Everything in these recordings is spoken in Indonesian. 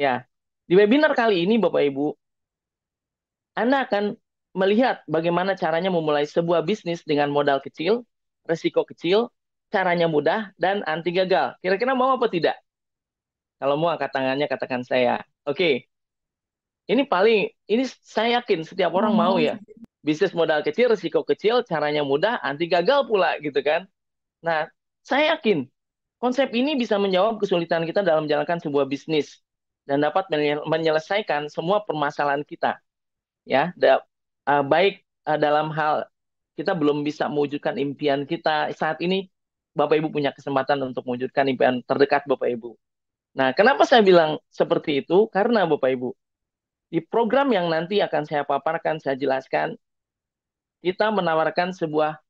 Ya, di webinar kali ini Bapak Ibu, Anda akan melihat bagaimana caranya memulai sebuah bisnis dengan modal kecil, resiko kecil, caranya mudah, dan anti gagal. Kira-kira mau apa tidak? Kalau mau angkat tangannya katakan saya. Oke, ini saya yakin setiap orang mau Mau. ya. Bisnis modal kecil, resiko kecil, caranya mudah, anti gagal pula gitu kan. Nah, saya yakin konsep ini bisa menjawab kesulitan kita dalam menjalankan sebuah bisnis dan dapat menyelesaikan semua permasalahan kita ya. Baik dalam hal kita belum bisa mewujudkan impian kita saat ini, Bapak Ibu punya kesempatan untuk mewujudkan impian terdekat Bapak Ibu. Nah, kenapa saya bilang seperti itu? Karena Bapak Ibu, di program yang nanti akan saya paparkan, saya jelaskan, kita menawarkan sebuah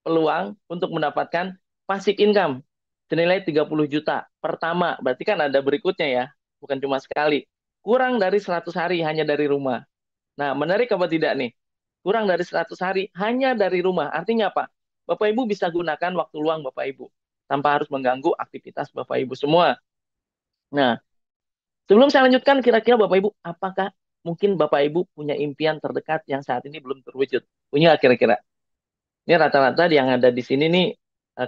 peluang untuk mendapatkan passive income senilai 30 juta pertama. Berarti kan ada berikutnya ya, bukan cuma sekali. Kurang dari 100 hari hanya dari rumah. Nah, menarik apa tidak nih? Kurang dari 100 hari hanya dari rumah. Artinya apa? Bapak Ibu bisa gunakan waktu luang Bapak Ibu tanpa harus mengganggu aktivitas Bapak Ibu semua. Nah, sebelum saya lanjutkan, kira-kira Bapak Ibu, apakah mungkin Bapak Ibu punya impian terdekat yang saat ini belum terwujud? Punya nggak kira-kira? Ini rata-rata yang ada di sini nih,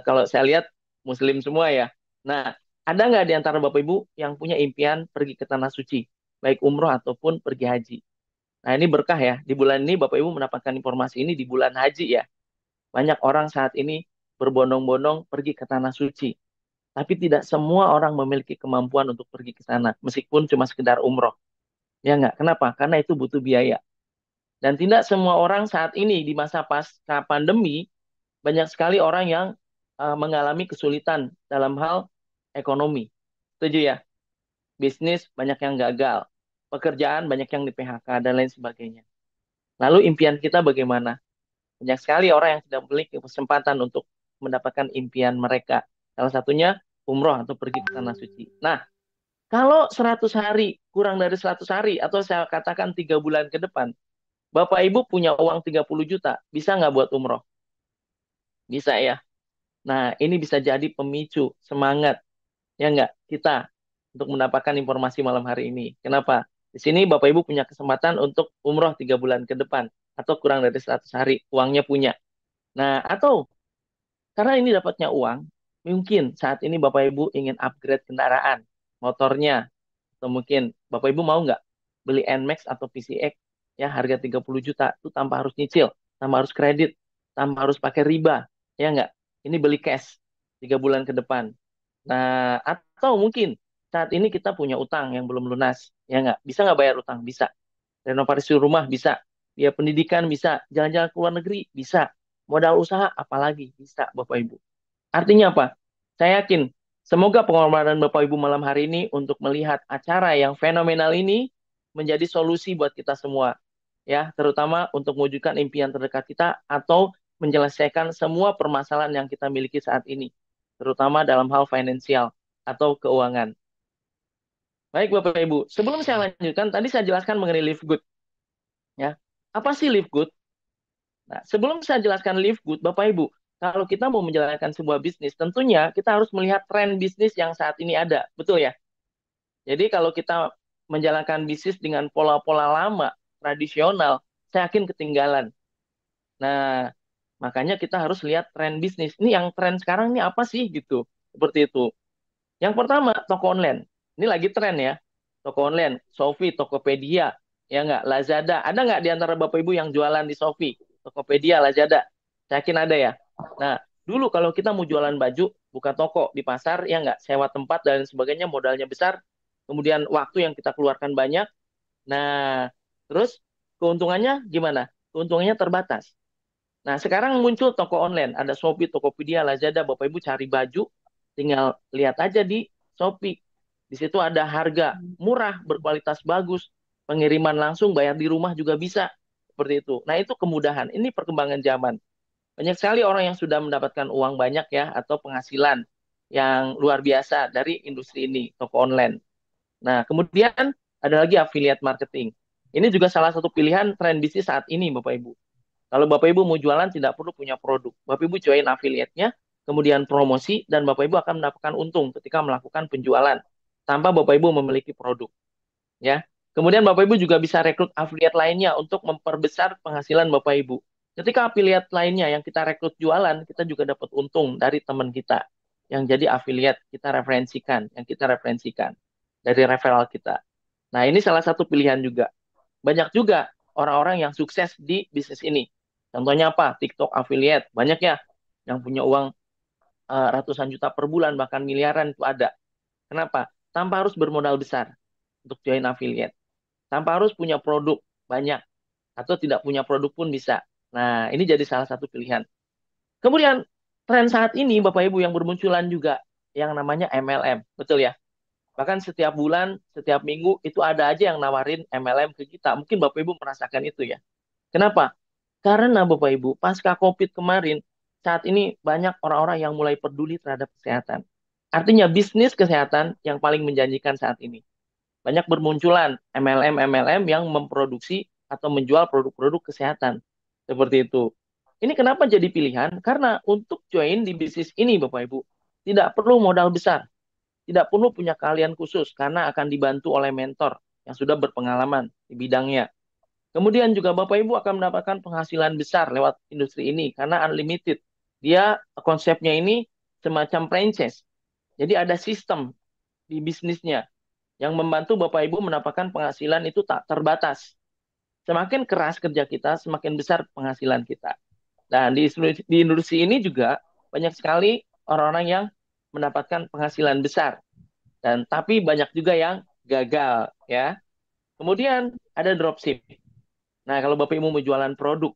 kalau saya lihat Muslim semua ya. Nah, ada nggak di antara Bapak Ibu yang punya impian pergi ke Tanah Suci, baik umroh ataupun pergi haji? Nah, ini berkah ya. Di bulan ini Bapak Ibu mendapatkan informasi ini di bulan haji ya. Banyak orang saat ini berbondong-bondong pergi ke Tanah Suci. Tapi tidak semua orang memiliki kemampuan untuk pergi ke sana, meskipun cuma sekedar umroh. Ya nggak? Kenapa? Karena itu butuh biaya. Dan tidak semua orang saat ini di masa pasca pandemi, banyak sekali orang yang mengalami kesulitan dalam hal ekonomi. Setuju ya? Bisnis banyak yang gagal, pekerjaan banyak yang di PHK, dan lain sebagainya. Lalu impian kita bagaimana? Banyak sekali orang yang tidak memiliki kesempatan untuk mendapatkan impian mereka. Salah satunya umroh atau pergi ke tanah suci. Nah, kalau 100 hari, kurang dari 100 hari, atau saya katakan 3 bulan ke depan, Bapak Ibu punya uang 30 juta, bisa nggak buat umroh? Bisa ya. Nah, ini bisa jadi pemicu semangat, ya nggak, kita untuk mendapatkan informasi malam hari ini. Kenapa? Di sini Bapak Ibu punya kesempatan untuk umroh 3 bulan ke depan, atau kurang dari 100 hari, uangnya punya. Nah, atau karena ini dapatnya uang, mungkin saat ini Bapak Ibu ingin upgrade kendaraan, motornya, atau mungkin Bapak Ibu mau nggak beli NMAX atau PCX ya harga 30 juta itu tanpa harus nyicil, tanpa harus kredit, tanpa harus pakai riba, ya nggak? Ini beli cash 3 bulan ke depan. Nah, atau mungkin saat ini kita punya utang yang belum lunas, ya nggak? Bisa nggak bayar utang? Bisa. Renovasi rumah bisa. Dia pendidikan bisa. Jalan-jalan ke luar negeri bisa. Modal usaha apalagi bisa, Bapak Ibu. Artinya apa? Saya yakin semoga pengorbanan Bapak Ibu malam hari ini untuk melihat acara yang fenomenal ini menjadi solusi buat kita semua. Ya, terutama untuk mewujudkan impian terdekat kita atau menyelesaikan semua permasalahan yang kita miliki saat ini, terutama dalam hal finansial atau keuangan. Baik Bapak Ibu, sebelum saya lanjutkan, tadi saya jelaskan mengenai live good. Ya, apa sih live good? Nah, sebelum saya jelaskan live good, Bapak Ibu, kalau kita mau menjalankan sebuah bisnis, tentunya kita harus melihat tren bisnis yang saat ini ada, betul ya? Jadi kalau kita menjalankan bisnis dengan pola-pola lama, tradisional, saya yakin ketinggalan. Nah, makanya kita harus lihat tren bisnis. Ini yang tren sekarang ini apa sih gitu? Seperti itu. Yang pertama, toko online. Ini lagi tren ya. Toko online, Shopee, Tokopedia, ya nggak? Lazada. Ada nggak di antara Bapak Ibu yang jualan di Shopee, Tokopedia, Lazada? Saya yakin ada ya. Nah, dulu kalau kita mau jualan baju, buka toko di pasar, ya nggak? Sewa tempat dan sebagainya, modalnya besar. Kemudian waktu yang kita keluarkan banyak. Nah, terus keuntungannya gimana? Keuntungannya terbatas. Nah, sekarang muncul toko online, ada Shopee, Tokopedia, Lazada, Bapak Ibu cari baju, tinggal lihat aja di Shopee. Di situ ada harga murah, berkualitas bagus, pengiriman langsung, bayar di rumah juga bisa. Seperti itu. Nah, itu kemudahan. Ini perkembangan zaman. Banyak sekali orang yang sudah mendapatkan uang banyak ya, atau penghasilan yang luar biasa dari industri ini, toko online. Nah, kemudian ada lagi affiliate marketing. Ini juga salah satu pilihan tren bisnis saat ini, Bapak Ibu. Kalau Bapak Ibu mau jualan tidak perlu punya produk. Bapak Ibu join affiliate-nya, kemudian promosi, dan Bapak Ibu akan mendapatkan untung ketika melakukan penjualan tanpa Bapak Ibu memiliki produk. ya. Kemudian Bapak Ibu juga bisa rekrut afiliat lainnya untuk memperbesar penghasilan Bapak Ibu. Ketika afiliat lainnya yang kita rekrut jualan, kita juga dapat untung dari teman kita yang jadi afiliat kita referensikan dari referral kita. Nah, ini salah satu pilihan juga. Banyak juga orang-orang yang sukses di bisnis ini. Contohnya apa? TikTok affiliate. Banyak ya yang punya uang ratusan juta per bulan, bahkan miliaran itu ada. Kenapa? Tanpa harus bermodal besar untuk join affiliate. Tanpa harus punya produk banyak atau tidak punya produk pun bisa. Nah, ini jadi salah satu pilihan. Kemudian tren saat ini Bapak Ibu yang bermunculan juga yang namanya MLM. Betul ya? Bahkan setiap bulan, setiap minggu itu ada aja yang nawarin MLM ke kita. Mungkin Bapak Ibu merasakan itu ya. Kenapa? Karena Bapak Ibu, pasca COVID kemarin, saat ini banyak orang-orang yang mulai peduli terhadap kesehatan. Artinya bisnis kesehatan yang paling menjanjikan saat ini. Banyak bermunculan MLM-MLM yang memproduksi atau menjual produk-produk kesehatan. Seperti itu. Ini kenapa jadi pilihan? Karena untuk join di bisnis ini Bapak Ibu, tidak perlu modal besar. Tidak perlu punya keahlian khusus karena akan dibantu oleh mentor yang sudah berpengalaman di bidangnya. Kemudian juga Bapak Ibu akan mendapatkan penghasilan besar lewat industri ini karena unlimited. Dia konsepnya ini semacam franchise. Jadi ada sistem di bisnisnya yang membantu Bapak Ibu mendapatkan penghasilan itu tak terbatas. Semakin keras kerja kita, semakin besar penghasilan kita. Dan di industri ini juga banyak sekali orang-orang yang mendapatkan penghasilan besar. Dan tapi banyak juga yang gagal ya. Kemudian ada dropship. Nah, kalau Bapak Ibu mau jualan produk,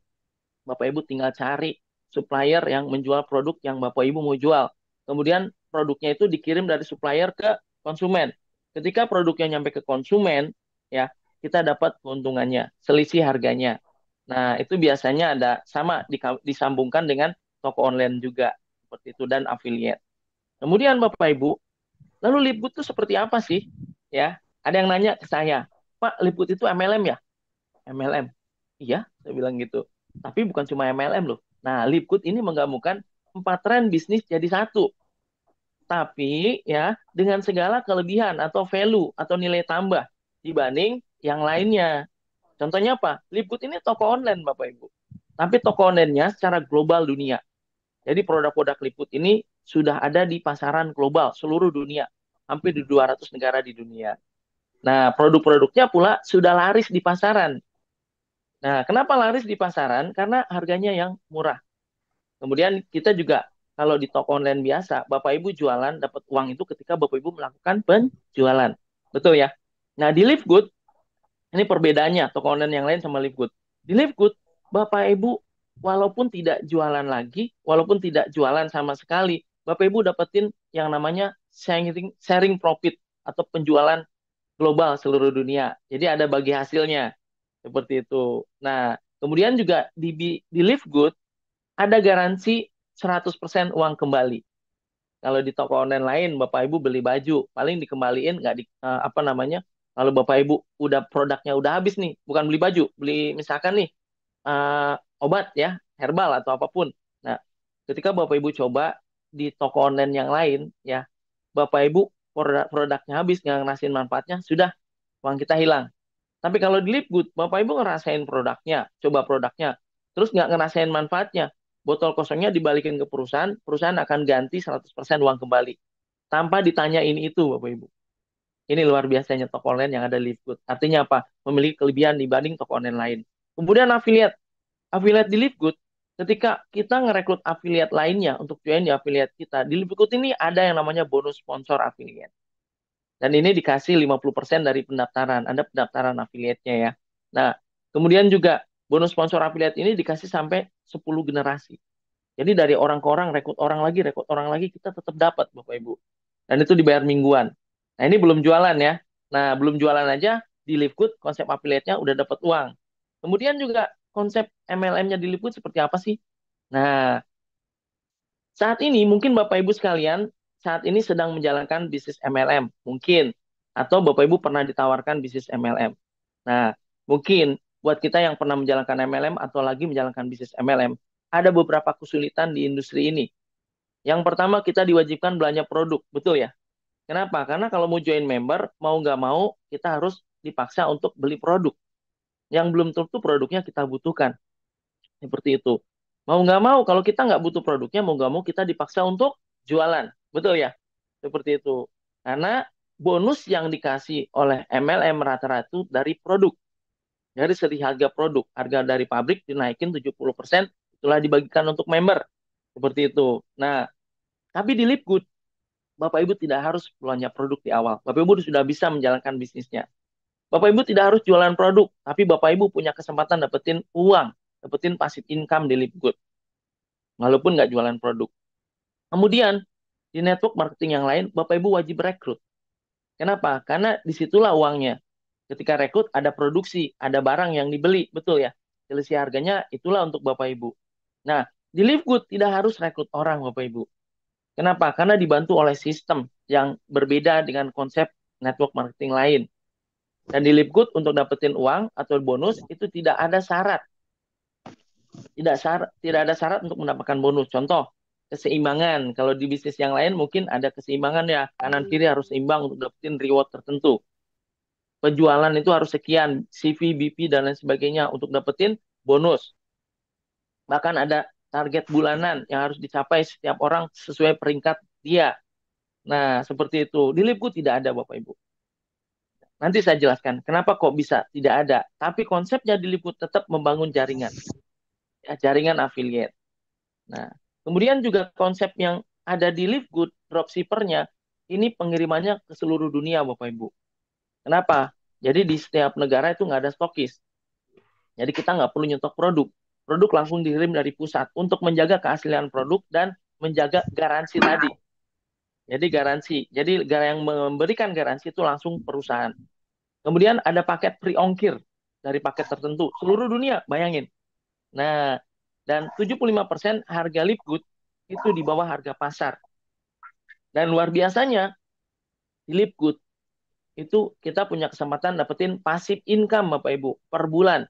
Bapak Ibu tinggal cari supplier yang menjual produk yang Bapak Ibu mau jual. Kemudian produknya itu dikirim dari supplier ke konsumen. Ketika produknya nyampe ke konsumen, ya, kita dapat keuntungannya, selisih harganya. Nah, itu biasanya ada sama disambungkan dengan toko online juga seperti itu dan affiliate. Kemudian Bapak Ibu, lalu Lipgood itu seperti apa sih? Ya, ada yang nanya ke saya, Pak, Lipgood itu MLM ya? MLM. Iya, saya bilang gitu. Tapi bukan cuma MLM loh. Nah, Lipgood ini menggabungkan 4 tren bisnis jadi satu. Tapi ya dengan segala kelebihan atau value atau nilai tambah dibanding yang lainnya. Contohnya apa? Lipgood ini toko online Bapak Ibu. Tapi toko online-nya secara global dunia. Jadi produk-produk Lipgood ini sudah ada di pasaran global seluruh dunia. Hampir di 200 negara di dunia. Nah, produk-produknya pula sudah laris di pasaran. Nah, kenapa laris di pasaran? Karena harganya yang murah. Kemudian kita juga kalau di toko online biasa, Bapak Ibu jualan dapat uang itu ketika Bapak Ibu melakukan penjualan. Betul ya? Nah, di Livegood ini perbedaannya toko online yang lain sama Livegood. Di Livegood, Bapak Ibu walaupun tidak jualan lagi, walaupun tidak jualan sama sekali, Bapak Ibu dapetin yang namanya sharing profit atau penjualan global seluruh dunia. Jadi ada bagi hasilnya. Seperti itu. Nah, kemudian juga di Live Good ada garansi 100% uang kembali. Kalau di toko online lain, Bapak Ibu beli baju, paling dikembaliin nggak apa namanya? Kalau Bapak Ibu udah produknya udah habis nih, bukan beli baju, beli misalkan nih obat ya, herbal atau apapun. Nah, ketika Bapak Ibu coba di toko online yang lain ya, Bapak Ibu produknya habis nggak ngerasain manfaatnya, sudah uang kita hilang. Tapi kalau di Lipgood, Bapak Ibu ngerasain produknya, coba produknya, terus nggak ngerasain manfaatnya, botol kosongnya dibalikin ke perusahaan, perusahaan akan ganti 100% uang kembali. Tanpa ditanya ini itu, Bapak Ibu. Ini luar biasanya toko online yang ada di Lipgood. Artinya apa? Memiliki kelebihan dibanding toko online lain. Kemudian affiliate. Affiliate di Lipgood, ketika kita ngerekrut affiliate lainnya untuk join di affiliate kita, di Lipgood ini ada yang namanya bonus sponsor affiliate. Dan ini dikasih 50% dari pendaftaran. Ada pendaftaran afiliatnya ya. Nah, kemudian juga bonus sponsor afiliat ini dikasih sampai 10 generasi. Jadi dari orang ke orang, rekrut orang lagi, kita tetap dapat Bapak Ibu. Dan itu dibayar mingguan. Nah, ini belum jualan ya. Nah, belum jualan aja, di Livegood konsep afiliatnya udah dapat uang. Kemudian juga konsep MLM-nya di Livegood seperti apa sih? Nah, saat ini mungkin Bapak Ibu sekalian saat ini sedang menjalankan bisnis MLM, mungkin. Atau Bapak Ibu pernah ditawarkan bisnis MLM. Nah, mungkin buat kita yang pernah menjalankan MLM atau lagi menjalankan bisnis MLM, ada beberapa kesulitan di industri ini. Yang pertama kita diwajibkan belanja produk, betul ya? Kenapa? Karena kalau mau join member, mau nggak mau kita harus dipaksa untuk beli produk yang belum tentu produknya kita butuhkan. Seperti itu. Mau nggak mau, kalau kita nggak butuh produknya, mau nggak mau kita dipaksa untuk jualan. Betul ya? Seperti itu. Karena bonus yang dikasih oleh MLM rata-rata itu dari produk. Dari segi harga produk. Harga dari pabrik dinaikin 70%, itulah dibagikan untuk member. Seperti itu. Nah, tapi di Lipgood, Bapak Ibu tidak harus belanja produk di awal. Bapak Ibu sudah bisa menjalankan bisnisnya. Bapak Ibu tidak harus jualan produk, tapi Bapak Ibu punya kesempatan dapetin uang, dapetin passive income di Lipgood, walaupun nggak jualan produk. Kemudian, di network marketing yang lain, Bapak Ibu wajib rekrut. Kenapa? Karena disitulah uangnya. Ketika rekrut, ada produksi, ada barang yang dibeli, betul ya? Selisih harganya itulah untuk Bapak Ibu. Nah, di Livegood tidak harus rekrut orang, Bapak Ibu. Kenapa? Karena dibantu oleh sistem yang berbeda dengan konsep network marketing lain. Dan di Livegood untuk dapetin uang atau bonus itu tidak ada syarat. Tidak ada syarat untuk mendapatkan bonus. Contoh, keseimbangan. Kalau di bisnis yang lain mungkin ada keseimbangan ya, kanan kiri harus seimbang untuk dapetin reward tertentu. Penjualan itu harus sekian, CV, BP, dan lain sebagainya untuk dapetin bonus. Bahkan ada target bulanan yang harus dicapai setiap orang sesuai peringkat dia. Nah, seperti itu. Di Livegood tidak ada, Bapak Ibu. Nanti saya jelaskan kenapa kok bisa tidak ada. Tapi konsepnya di Livegood tetap membangun jaringan. Ya, jaringan affiliate. Nah, kemudian juga konsep yang ada di Livegood, dropshippernya, ini pengirimannya ke seluruh dunia, Bapak Ibu. Kenapa? Jadi di setiap negara itu nggak ada stokis. Jadi kita nggak perlu nyetok produk. Produk langsung dikirim dari pusat untuk menjaga keaslian produk dan menjaga garansi tadi. Jadi garansi. Jadi yang memberikan garansi itu langsung perusahaan. Kemudian ada paket free ongkir dari paket tertentu. Seluruh dunia, bayangin. Nah, dan 75% harga Livegood itu di bawah harga pasar. Dan luar biasanya, di Livegood itu kita punya kesempatan dapetin passive income Bapak Ibu per bulan.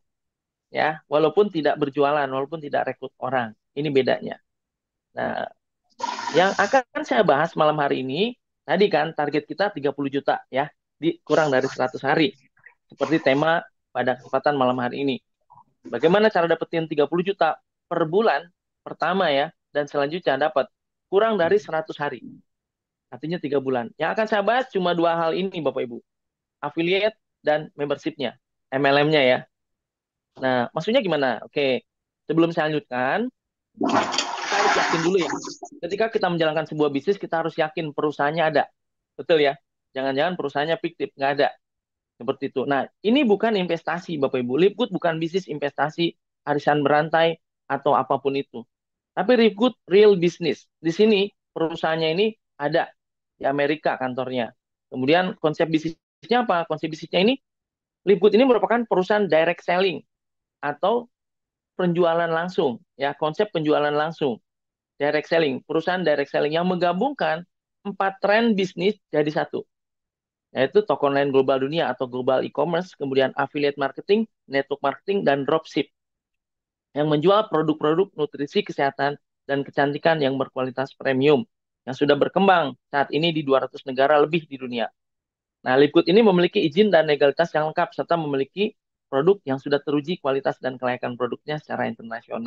Ya, walaupun tidak berjualan, walaupun tidak rekrut orang. Ini bedanya. Nah, yang akan saya bahas malam hari ini, tadi kan target kita 30 juta ya, kurang dari 100 hari. Seperti tema pada kesempatan malam hari ini. Bagaimana cara dapetin 30 juta per bulan pertama ya, dan selanjutnya dapat kurang dari 100 hari. Artinya 3 bulan. Yang akan saya bahas cuma dua hal ini Bapak Ibu. Affiliate dan membership-nya, MLM-nya ya. Nah, maksudnya gimana? Oke, sebelum saya lanjutkan, kita harus yakin dulu ya. Ketika kita menjalankan sebuah bisnis, kita harus yakin perusahaannya ada. Betul ya? Jangan-jangan perusahaannya fiktif, nggak ada. Seperti itu. Nah, ini bukan investasi, Bapak Ibu. Livegood bukan bisnis investasi, arisan berantai, atau apapun itu. Tapi Livegood real business. Di sini, perusahaannya ini ada di Amerika kantornya. Kemudian konsep bisnisnya apa? Konsep bisnisnya ini, Livegood ini merupakan perusahaan direct selling atau penjualan langsung. Ya, konsep penjualan langsung. Direct selling, perusahaan direct selling yang menggabungkan 4 tren bisnis jadi satu, yaitu toko online global dunia atau global e-commerce, kemudian affiliate marketing, network marketing, dan dropship yang menjual produk-produk nutrisi kesehatan dan kecantikan yang berkualitas premium yang sudah berkembang saat ini di 200 negara lebih di dunia. Nah, Lipgood ini memiliki izin dan legalitas yang lengkap serta memiliki produk yang sudah teruji kualitas dan kelayakan produknya secara internasional.